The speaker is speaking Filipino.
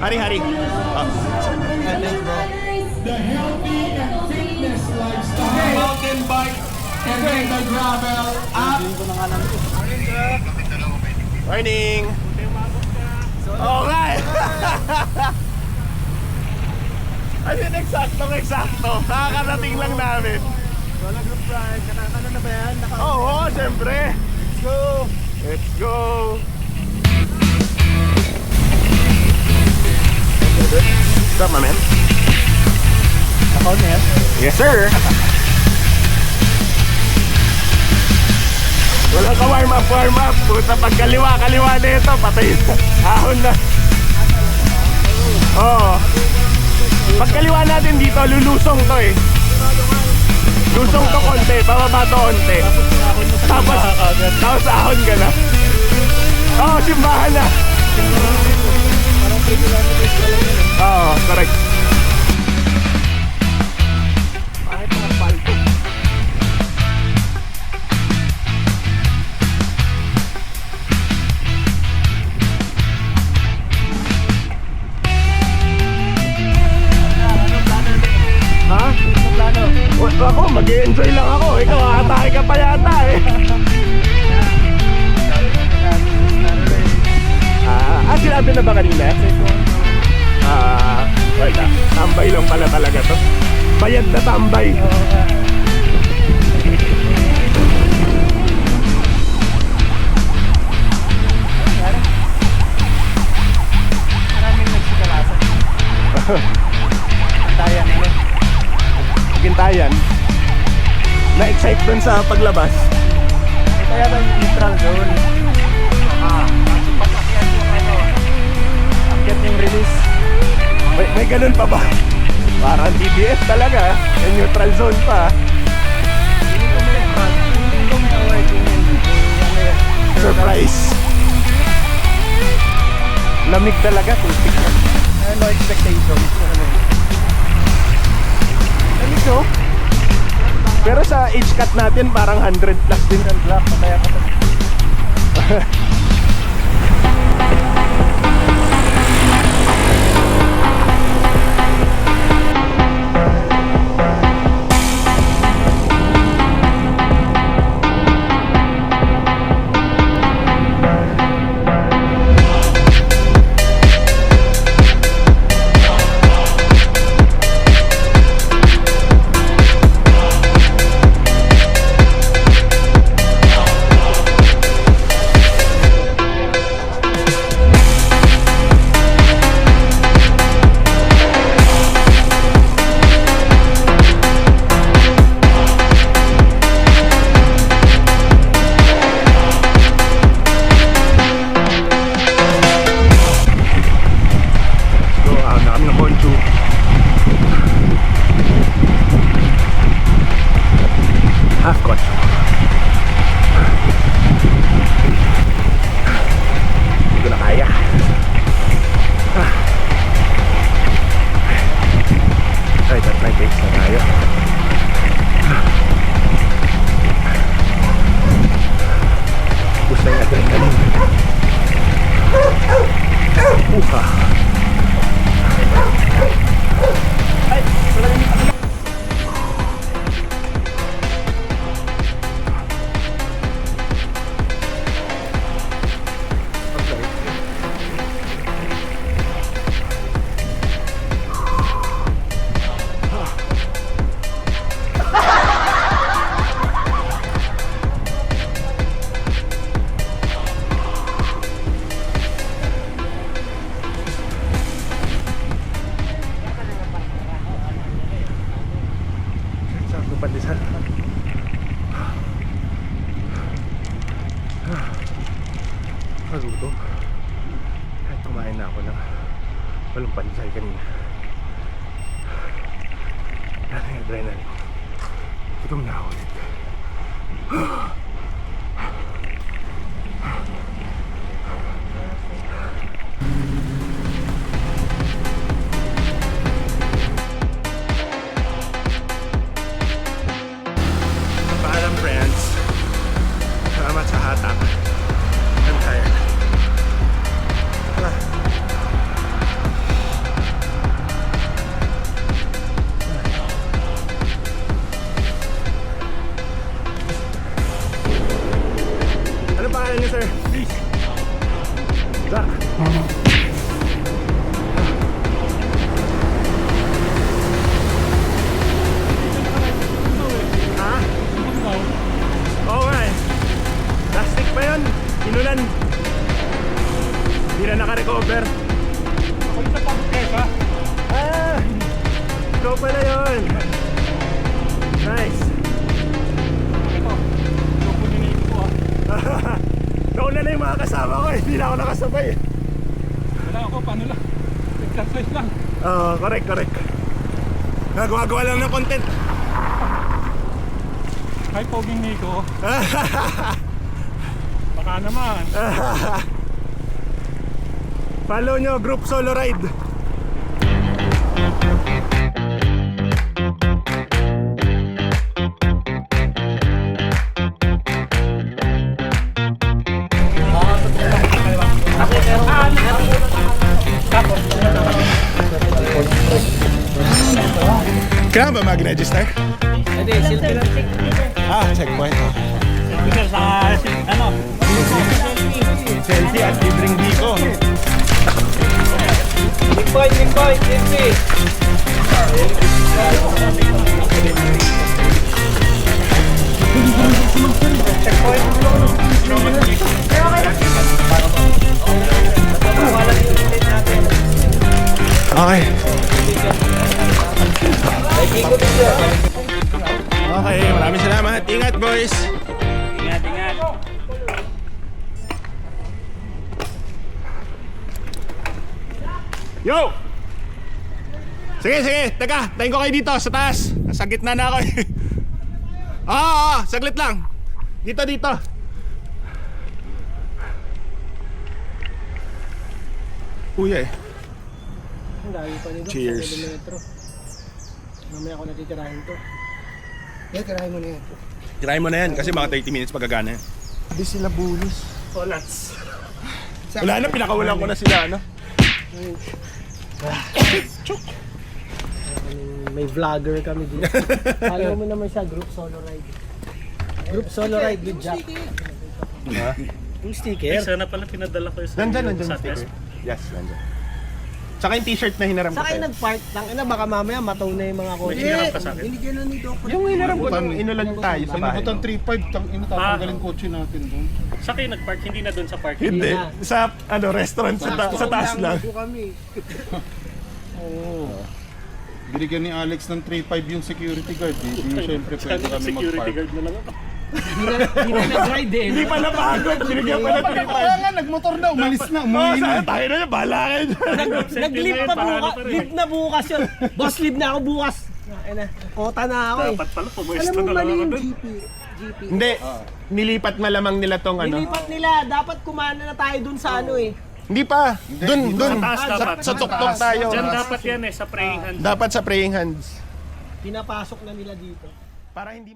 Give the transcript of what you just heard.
Hari-hari. The healthy and fitness lifestyle. Mountain bike and then the gravel up. Morning! Oo nga eh! Ayun, eksakto. Nakakarating lang namin. Wala group ride. Ano na ba yan? Oo, syempre! Let's go! Let's go! What's up, my man? Ako na yan? Yes, sir! Walang ka warm up. Puta, pagkaliwa na ito, patay na. Ahon na. Oo. Pagkaliwa natin dito, lulusong to eh. Lusong to konti, pababa to konti. Tapos ahon ka na. Oo, simbahan na. Parang 3 kilometers ka lang yun. Oo, correct. Kahit mga palto. Ha? Ang plano. Ako, mag-enjoy lang ako. Ikaw, atake ka pa yata eh. Sinabi na ba kanina? Wala. Tambay lang pala talaga to. Bayad na tambay. Maraming nagsikalasan. Antayan na rin. Gintayan. Na-excite dun sa paglabas. Ito yata yung neutral zone. Pag-akyat yung ano. Akyat yung release. May ganun pa ba? Parang TBS talaga. May neutral zone pa. Hindi ko may award yung Surprise. Lamig talaga. Tutik na. no expectations. Lamig oh. Pero sa age cut natin parang 100 plus din. Black, pataya ka pa. Pandesal. Magutom. Kahit kumain na ako ng walang pandesal kanina. Ano yung adrenaline? Gutom na ako ulit. Paalam friends. Salamat sa hatak. I'm tired. Da. Ha? Oo nga eh. Plastic pa yun. Inulan. Hindi na naka-recover. Ako yung sa pagkesa. Ah! Ikaw pala yun. Nice. Ito. Ito po ninitin ko ah. Nauna na yung mga kasama ko eh. Hindi na ako nakasabay eh. Wala ako, paano lang? Exercise lang. Oo, correct. Nagagawa lang ng content. Hi, Poging Nico. Baka naman. Follow nyo, group solo ride. Kailangan ba mag-register? Hindi, silpi lang. Ah, checkpoint. Because ano? Selfie at libreng dito. Big boy, silpi. Okay. Okay, maraming salamat. Ingat, boys. Ingat. Yo! Sige. Teka, tayo ko kayo dito sa taas. Nasa gitna na ako eh. Oo, saglit lang. Dito. Uy eh. Ang dami pa nito. Cheers. 7 metro. Mamaya ako natitirahin to. Yeah, tirahin mo na yan. Tirahin mo na yan kasi mga 30 minutes pagagana yan. Hindi sila bulis. Olats. Wala na, pinakawalan ko na sila, ano? May vlogger kami dito. Follow mo naman siya, group solo ride. Group solo ride with Jack. Yung sticker. Sana pala pinadala ko yung Nandyan yung sticker. Yes, nandyan. Tsaka yung t-shirt na hinaram ko Sa kayo sa'yo. nag-park, tangina baka mamaya mataw na yung mga kotse. Hiniram ka sa akin. Binigyan na ni Doc. Yung hinaram ko, inulan tayo sa bahay. Inibutan 3.5, tang ina tatanggalin kotse natin doon. Sa kayo nag-park, hindi na doon sa parking. Hindi, na. sa restaurant sa taas lang. Binigyan ni Alex ng 3.5 yung security guard. Hindi syempre pwede kami Security mag-park. guard na lang ako. Hindi na nag-ride eh. Hindi pa napagod, binigyan pa na Kaya nga, nagmotor na, umalis na, Oo, umuwi na. saan tayo na yun, bahala kayo dyan. Nag-live pa bukas. Live na bukas yun. Boss, live na ako bukas. Ay na, kota na ako eh. Dapat pala, Alam pumuesto mo na lang mali ako yung doon. GP. Hindi, nilipat malamang nila tong ano. Nilipat nila, dapat kumana na tayo dun sa ano eh. Hindi pa, dun, Sa taas dapat. sa tuktok tayo. Diyan dapat yan eh, sa praying hands. Dapat sa praying hands. Pinapasok na nila dito. Para hindi